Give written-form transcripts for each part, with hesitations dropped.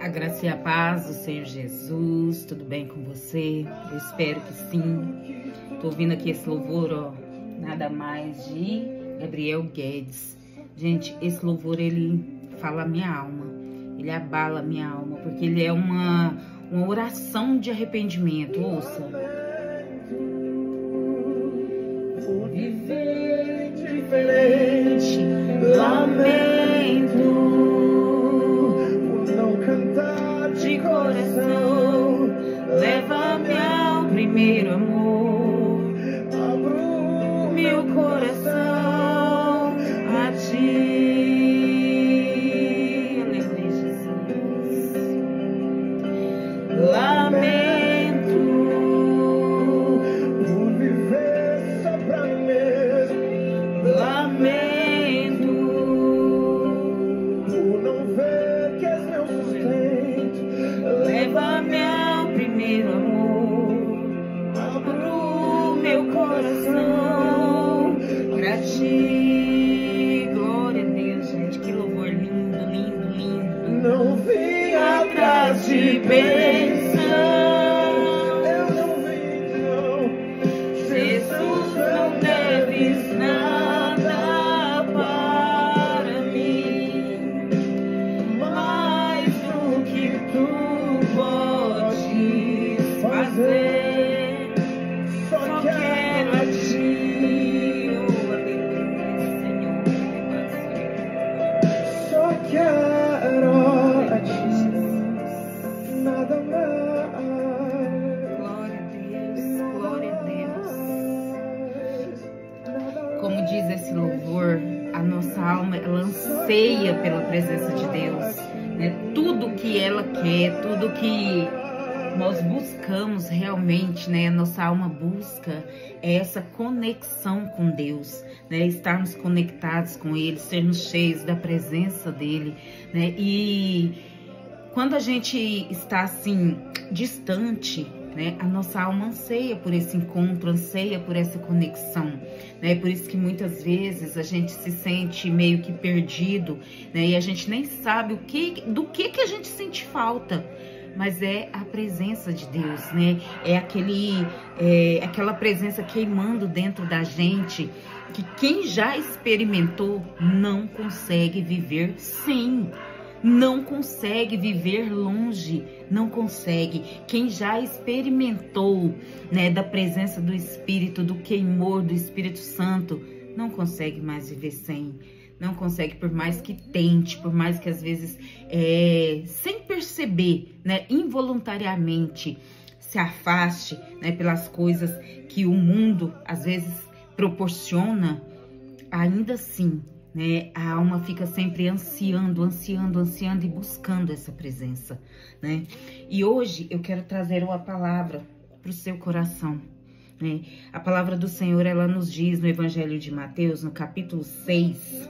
A graça e a paz do Senhor Jesus, tudo bem com você? Eu espero que sim. Tô ouvindo aqui esse louvor, ó, nada mais de Gabriel Guedes. Gente, esse louvor, ele fala a minha alma, ele abala a minha alma, porque ele é uma oração de arrependimento, ouça. Vou viver diferente, lamento. De coração, leva-me ao primeiro amor, abro meu coração a ti, aleluia, Jesus. Lamento por viver só pra mim mesmo, lamento por não ver que és meu sustento. Leva-me ao primeiro amor, abro meu coração pra ti. Glória a Deus, gente, que louvor lindo, lindo, lindo. Não vim atrás de bênção, eu não vim, não. Jesus, não deves nada para mim, mais do que tu podes fazer, só quero a ti, oh, aleluia, Senhor, só quero a ti, nada mais. Glória a Deus, glória a Deus. Como diz esse louvor, a nossa alma, ela anseia pela presença de Deus, né? Tudo que ela quer, tudo que nós buscamos realmente, né? A nossa alma busca essa conexão com Deus, né? Estarmos conectados com Ele, sermos cheios da presença dEle, né? E quando a gente está assim, distante, né? A nossa alma anseia por esse encontro, anseia por essa conexão, né? Por isso que muitas vezes a gente se sente meio que perdido, né? E a gente nem sabe do que a gente sente falta. Mas é a presença de Deus, né? É aquela presença queimando dentro da gente, que quem já experimentou não consegue viver sem. Não consegue viver longe, não consegue. Quem já experimentou, né, da presença do Espírito, do queimor do Espírito Santo, não consegue mais viver sem. Não consegue, por mais que tente, por mais que às vezes, sem perceber, né, involuntariamente se afaste, né, pelas coisas que o mundo às vezes proporciona, ainda assim, né, a alma fica sempre ansiando e buscando essa presença, né? E hoje eu quero trazer uma palavra para o seu coração, né? A palavra do Senhor, ela nos diz no Evangelho de Mateus, no capítulo 6,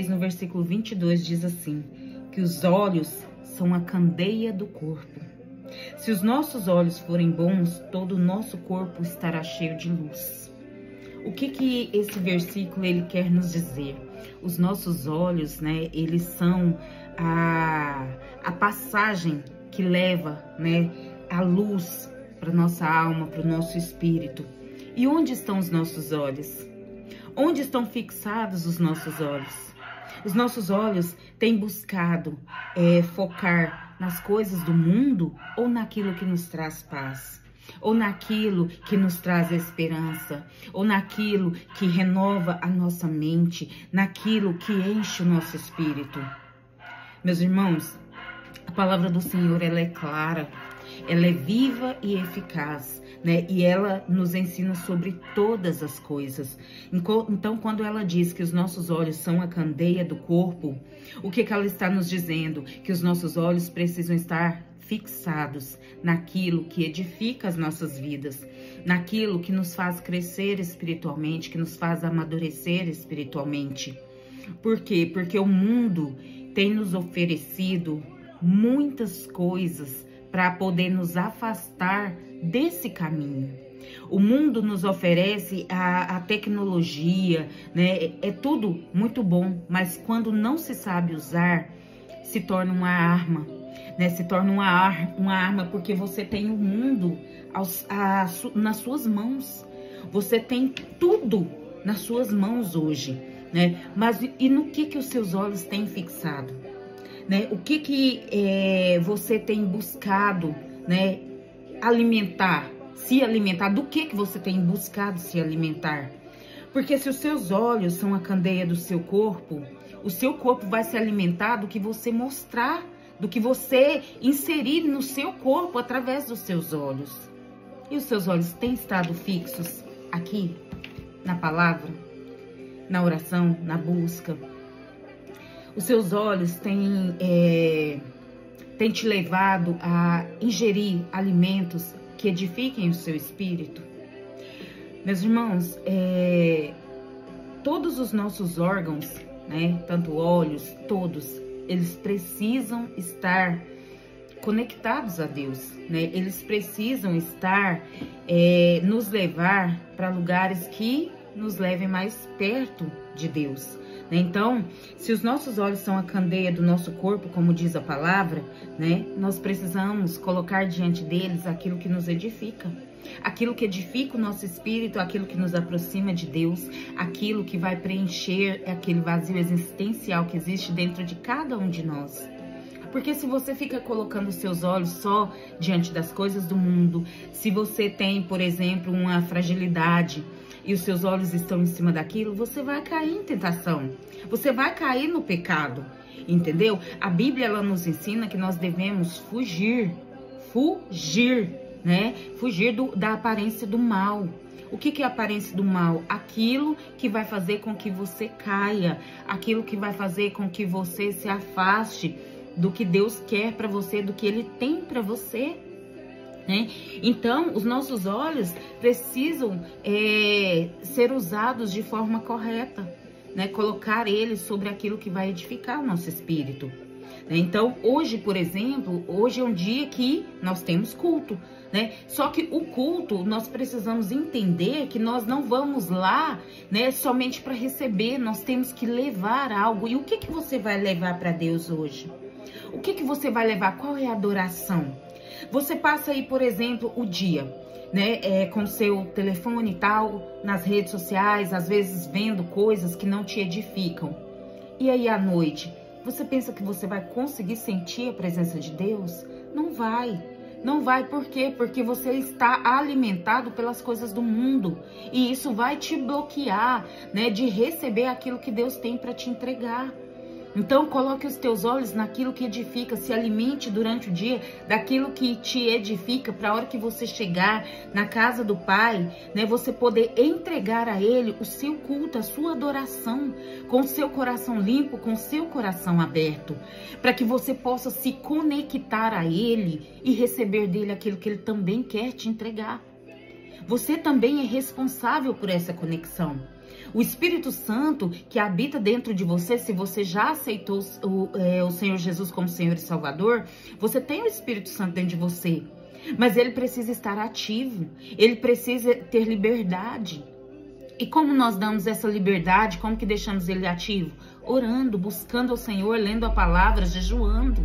no versículo 22, diz assim, que os olhos são a candeia do corpo. Se os nossos olhos forem bons, todo o nosso corpo estará cheio de luz. O que esse versículo ele quer nos dizer? Os nossos olhos, né, eles são a passagem que leva, né, a luz para nossa alma, para o nosso espírito. E onde estão os nossos olhos? Onde estão fixados os nossos olhos? Os nossos olhos têm buscado focar nas coisas do mundo ou naquilo que nos traz paz? Ou naquilo que nos traz esperança? Ou naquilo que renova a nossa mente? Naquilo que enche o nosso espírito? Meus irmãos, a palavra do Senhor, ela é clara, ela é viva e eficaz, né? E ela nos ensina sobre todas as coisas. Então, quando ela diz que os nossos olhos são a candeia do corpo, o que ela está nos dizendo? Que os nossos olhos precisam estar fixados naquilo que edifica as nossas vidas, naquilo que nos faz crescer espiritualmente, que nos faz amadurecer espiritualmente. Por quê? Porque o mundo tem nos oferecido muitas coisas para poder nos afastar desse caminho. O mundo nos oferece a tecnologia, né? É tudo muito bom, mas quando não se sabe usar, se torna uma arma. né? Se torna uma arma porque você tem o mundo nas suas mãos. Você tem tudo nas suas mãos hoje, né? Mas e no que os seus olhos têm fixado, né? O que você tem buscado, né? Se alimentar, do que você tem buscado se alimentar? Porque se os seus olhos são a candeia do seu corpo, o seu corpo vai se alimentar do que você mostrar, do que você inserir no seu corpo através dos seus olhos. E os seus olhos têm estado fixos aqui, na palavra, na oração, na busca. Os seus olhos têm te levado a ingerir alimentos que edifiquem o seu espírito. Meus irmãos, todos os nossos órgãos, né, tanto olhos, todos, eles precisam estar conectados a Deus, né? Eles precisam estar, nos levar para lugares que nos levem mais perto de Deus. Então, se os nossos olhos são a candeia do nosso corpo, como diz a palavra, né, nós precisamos colocar diante deles aquilo que nos edifica. Aquilo que edifica o nosso espírito, aquilo que nos aproxima de Deus, aquilo que vai preencher aquele vazio existencial que existe dentro de cada um de nós. Porque se você fica colocando os seus olhos só diante das coisas do mundo, se você tem, por exemplo, uma fragilidade e os seus olhos estão em cima daquilo, você vai cair em tentação, você vai cair no pecado, entendeu? A Bíblia, ela nos ensina que nós devemos fugir, né? Fugir da aparência do mal. O que é a aparência do mal? Aquilo que vai fazer com que você caia, aquilo que vai fazer com que você se afaste do que Deus quer para você, do que Ele tem para você, né? Então, os nossos olhos precisam ser usados de forma correta, né? Colocar eles sobre aquilo que vai edificar o nosso espírito. Então, hoje, por exemplo, hoje é um dia que nós temos culto, né? Só que o culto, nós precisamos entender que nós não vamos lá, né, somente para receber, nós temos que levar algo. E o que você vai levar para Deus hoje? O que você vai levar? Qual é a adoração? Você passa aí, por exemplo, o dia, né, com seu telefone e tal, nas redes sociais, às vezes vendo coisas que não te edificam. E aí à noite, você pensa que você vai conseguir sentir a presença de Deus? Não vai. Não vai, por quê? Porque você está alimentado pelas coisas do mundo. E isso vai te bloquear, né, de receber aquilo que Deus tem para te entregar. Então, coloque os teus olhos naquilo que edifica, se alimente durante o dia daquilo que te edifica, para a hora que você chegar na casa do Pai, né, você poder entregar a Ele o seu culto, a sua adoração, com o seu coração limpo, com o seu coração aberto, para que você possa se conectar a Ele e receber dele aquilo que Ele também quer te entregar. Você também é responsável por essa conexão. O Espírito Santo que habita dentro de você, se você já aceitou o Senhor Jesus como Senhor e Salvador, você tem o Espírito Santo dentro de você. Mas ele precisa estar ativo, ele precisa ter liberdade. E como nós damos essa liberdade, como que deixamos ele ativo? Orando, buscando ao Senhor, lendo a palavra, jejuando,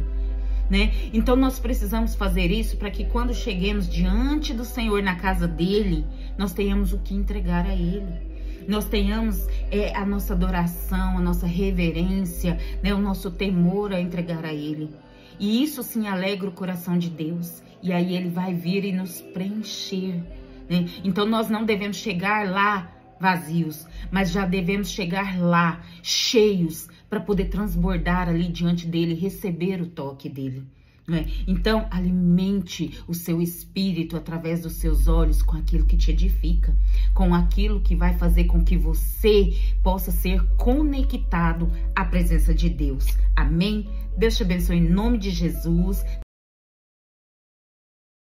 né? Então nós precisamos fazer isso para que quando cheguemos diante do Senhor na casa dele, nós tenhamos o que entregar a ele. Nós tenhamos a nossa adoração, a nossa reverência, né, o nosso temor a entregar a Ele. E isso sim alegra o coração de Deus. E aí Ele vai vir e nos preencher, né? Então nós não devemos chegar lá vazios, mas já devemos chegar lá cheios para poder transbordar ali diante dEle, receber o toque dEle. Então, alimente o seu espírito através dos seus olhos com aquilo que te edifica, com aquilo que vai fazer com que você possa ser conectado à presença de Deus. Amém? Deus te abençoe em nome de Jesus.